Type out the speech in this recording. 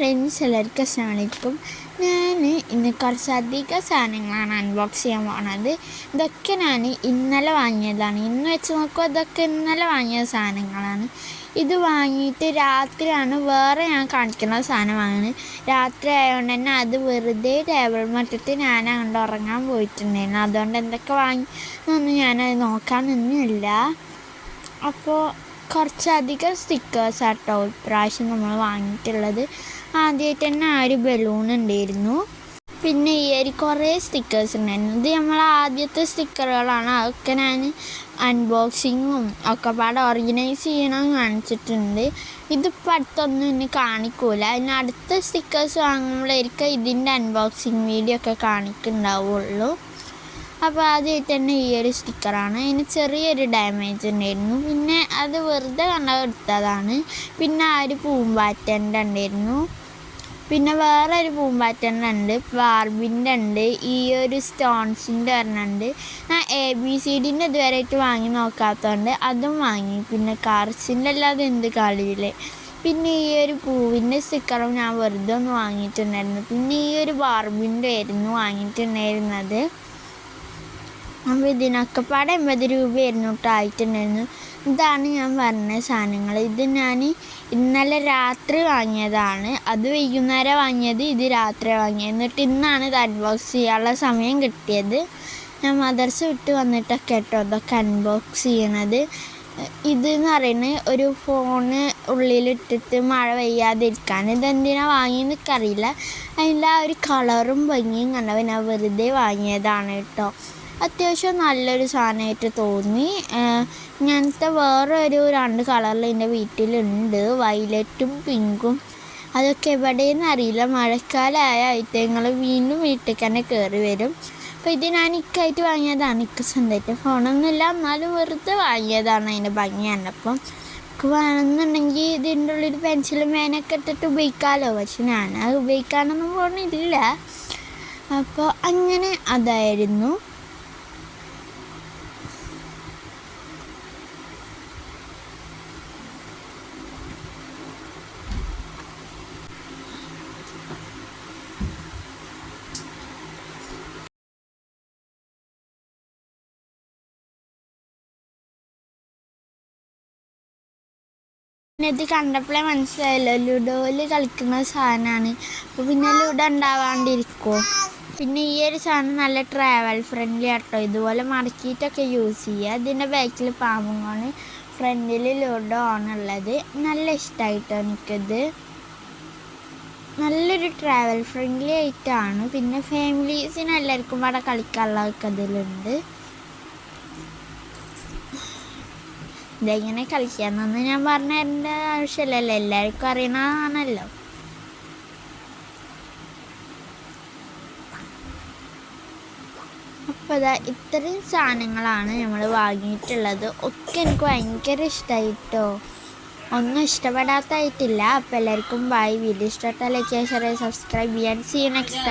Friends എല്ലാവർക്കും അസ്സലാമലൈക്കും. ഞാൻ ഇന്ന് കുറച്ചധികം സാധനങ്ങളാണ് അൺബോക്സ് ചെയ്യാൻ പോകുന്നത്. ഇതൊക്കെ ഞാൻ ഇന്നലെ വാങ്ങിയതാണ്. ഇന്ന് വെച്ച് നോക്കുമ്പോൾ ഇതൊക്കെ ഇന്നലെ വാങ്ങിയ സാധനങ്ങളാണ്. ഇത് വാങ്ങിയിട്ട് രാത്രിയാണ് വേറെ ഞാൻ കാണിക്കുന്ന സാധനം വാങ്ങുന്നത്. രാത്രി ആയതുകൊണ്ട് തന്നെ അത് വെറുതെ ടേബിൾ മറ്റിട്ട് ഞാൻ അങ്ങോട്ട് ഉറങ്ങാൻ പോയിട്ടുണ്ടായിരുന്നു. അതുകൊണ്ട് എന്തൊക്കെ വാങ്ങിയൊന്നും ഞാനത് നോക്കാൻ നിന്നില്ല. അപ്പോൾ കുറച്ചധികം സ്റ്റിക്കേഴ്സ് ആട്ടോ ഇപ്രാവശ്യം നമ്മൾ വാങ്ങിയിട്ടുള്ളത്. ആദ്യമായിട്ട് തന്നെ ആ ഒരു ബലൂൺ ഉണ്ടായിരുന്നു. പിന്നെ ഈ ഒരു കുറേ സ്റ്റിക്കേഴ്സ് ഉണ്ടായിരുന്നു. ഇത് നമ്മൾ ആദ്യത്തെ സ്റ്റിക്കറുകളാണ്. അതൊക്കെ ഞാൻ അൺബോക്സിങ്ങും ഒക്കെ പാടെ ഓർഗനൈസ് ചെയ്യണമെന്ന് കാണിച്ചിട്ടുണ്ട്. ഇതിപ്പോൾ അടുത്തൊന്നും ഇനി കാണിക്കൂല. അതിന് അടുത്ത സ്റ്റിക്കേഴ്സ് വാങ്ങുമ്പോഴായിരിക്കും ഇതിൻ്റെ അൺബോക്സിങ് വീഡിയോ ഒക്കെ കാണിക്കുന്നുണ്ടാവുള്ളൂ. അപ്പോൾ ആദ്യമായിട്ട് തന്നെ ഈ ഒരു സ്റ്റിക്കറാണ്. അതിന് ചെറിയൊരു ഡാമേജ് ഉണ്ടായിരുന്നു. പിന്നെ അത് വെറുതെ എടുത്തതാണ്. പിന്നെ ആ ഒരു പൂമ്പാറ്റൻ്റെ ഉണ്ടായിരുന്നു. പിന്നെ വേറെ ഒരു പൂമ്പാറ്റൻ്റെ ഉണ്ട്, ബാർബിൻ്റെ ഉണ്ട്, ഈ ഒരു സ്റ്റോൺസിൻ്റെ ഒരെണ്ണമുണ്ട്. ഞാൻ ABCDൻ്റെ ഇതുവരെയായിട്ട് വാങ്ങി നോക്കാത്തതുകൊണ്ട് അതും വാങ്ങി. പിന്നെ കാർസിൻ്റെ അല്ലാതെ എന്ത് കളിയില്ലേ. പിന്നെ ഈ ഒരു പൂവിൻ്റെ സ്റ്റിക്കറും ഞാൻ വെറുതെ ഒന്ന് വാങ്ങിയിട്ടുണ്ടായിരുന്നു. പിന്നെ ഈ ഒരു ബാർബിൻ്റെ ആയിരുന്നു വാങ്ങിയിട്ടുണ്ടായിരുന്നത്. അപ്പോൾ ഇതിനൊക്കെ പാടെ 80 രൂപയായിരുന്നു ആയിട്ടുണ്ടായിരുന്നു. ഇതാണ് ഞാൻ പറഞ്ഞ സാധനങ്ങൾ. ഇത് ഞാൻ ഇന്നലെ രാത്രി വാങ്ങിയതാണ്. അത് വൈകുന്നേരം വാങ്ങിയത്, ഇത് രാത്രി വാങ്ങിയത്. എന്നിട്ട് ഇന്നാണ് ഇത് അൺബോക്സ് ചെയ്യാനുള്ള സമയം കിട്ടിയത്. ഞാൻ മദർസ വിട്ട് വന്നിട്ടൊക്കെ കേട്ടോ ഇതൊക്കെ അൺബോക്സ് ചെയ്യണത്. ഇതെന്ന് പറയുന്നത് ഒരു ഫോണ് ഉള്ളിലിട്ടിട്ട് മഴ പെയ്യാതിരിക്കാൻ. ഇതെന്തിനാണ് വാങ്ങിയെന്ന് എനിക്കറിയില്ല. അതിൻ്റെ ആ ഒരു കളറും ഭംഗിയും കണ്ടപ്പോൾ ഞാൻ വെറുതെ വാങ്ങിയതാണ് കേട്ടോ. അത്യാവശ്യം നല്ലൊരു സാധനമായിട്ട് തോന്നി. ഇങ്ങനത്തെ വേറൊരു 2 കളറിൽ എൻ്റെ വീട്ടിലുണ്ട്, വയലറ്റും പിങ്കും. അതൊക്കെ എവിടെയെന്ന് അറിയില്ല. മഴക്കാലമായ ഐറ്റങ്ങൾ വീണ്ടും വീട്ടിലേക്ക് തന്നെ കയറി വരും. അപ്പോൾ ഇത് ഞാൻ ഇക്കായിട്ട് വാങ്ങിയതാണ്. ഇക്ക് സ്വന്തമായിട്ട് ഫോണൊന്നുമില്ല, എന്നാലും വെറുതെ വാങ്ങിയതാണ്. അതിൻ്റെ ഭംഗി കണ്ടപ്പം എനിക്ക് വേണമെന്നുണ്ടെങ്കിൽ ഇതിൻ്റെ ഉള്ളിൽ പെൻസിലും പേനൊക്കെ ഇട്ടിട്ട് ഉപയോഗിക്കാമല്ലോ. പക്ഷെ ഞാനത് ഉപയോഗിക്കാനൊന്നും പോകുന്നില്ല. അപ്പോൾ അങ്ങനെ അതായിരുന്നു. ഇത് കണ്ടപ്പോഴേ മനസ്സിലായല്ലോ ലുഡോയിൽ കളിക്കുന്ന സാധനമാണ്. അപ്പോൾ പിന്നെ ലുഡോ ഉണ്ടാവാണ്ടിരിക്കുമോ. പിന്നെ ഈ ഒരു സാധനം നല്ല ട്രാവൽ ഫ്രണ്ട്ലി ആട്ടോ. ഇതുപോലെ മടക്കിയിട്ടൊക്കെ യൂസ് ചെയ്യുക. ഇതിൻ്റെ ബാക്കിൽ പാമ്പുമാണ്, ഫ്രണ്ടിൽ ലുഡോ ആണുള്ളത്. നല്ല ഇഷ്ടമായിട്ടോ എനിക്കിത്. നല്ലൊരു ട്രാവൽ ഫ്രണ്ട്ലി ആയിട്ടാണ്. പിന്നെ ഫാമിലീസിന് എല്ലാവർക്കും അവിടെ കളിക്കാനുള്ളതൊക്കെ ഇതിലുണ്ട്. ഇതെങ്ങനെ കളിക്കാമെന്നൊന്നും ഞാൻ പറഞ്ഞു തരേണ്ട ആവശ്യമില്ലല്ലോ, എല്ലാവർക്കും അറിയണതാണല്ലോ. അപ്പോൾ ഇത്രയും സാധനങ്ങളാണ് നമ്മൾ വാങ്ങിയിട്ടുള്ളത്. ഒക്കെ എനിക്ക് ഭയങ്കര ഇഷ്ടമായിട്ടോ. ഒന്നും ഇഷ്ടപ്പെടാത്തായിട്ടില്ല. അപ്പോൾ എല്ലാവർക്കും ബൈ. വീഡിയോ ഇഷ്ടപ്പെട്ടാൽ ലൈക്ക് ചെയ്യുക, ഷെയർ ചെയ്യുക, സബ്സ്ക്രൈബ് ചെയ്യാൻ. See you next time.